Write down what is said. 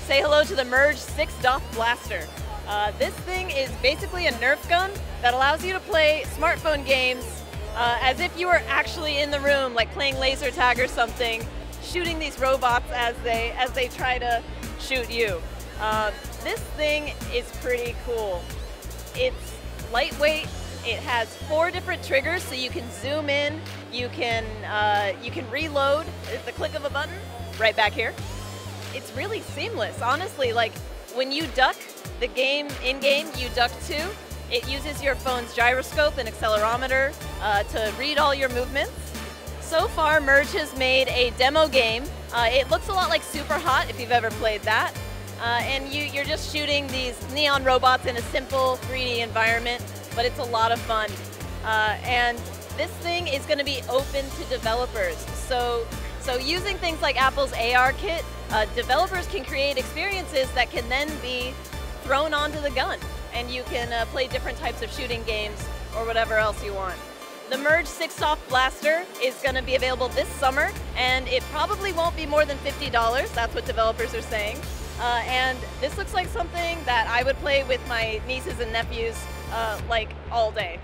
Say hello to the Merge 6-DOF Blaster. This thing is basically a Nerf gun that allows you to play smartphone games as if you were actually in the room, like playing laser tag or something, shooting these robots as they try to shoot you. This thing is pretty cool. It's lightweight. It has 4 different triggers, so you can zoom in, you can reload at the click of a button, right back here. It's really seamless, honestly. Like when you duck, the game in-game you duck to, it uses your phone's gyroscope and accelerometer to read all your movements. So far, Merge has made a demo game. It looks a lot like Super Hot if you've ever played that. And you're just shooting these neon robots in a simple 3D environment, but it's a lot of fun. And this thing is going to be open to developers. So using things like Apple's AR kit, developers can create experiences that can then be thrown onto the gun, and you can play different types of shooting games or whatever else you want. The Merge 6-DOF Blaster is going to be available this summer, and it probably won't be more than $50. That's what developers are saying. And this looks like something that I would play with my nieces and nephews like all day.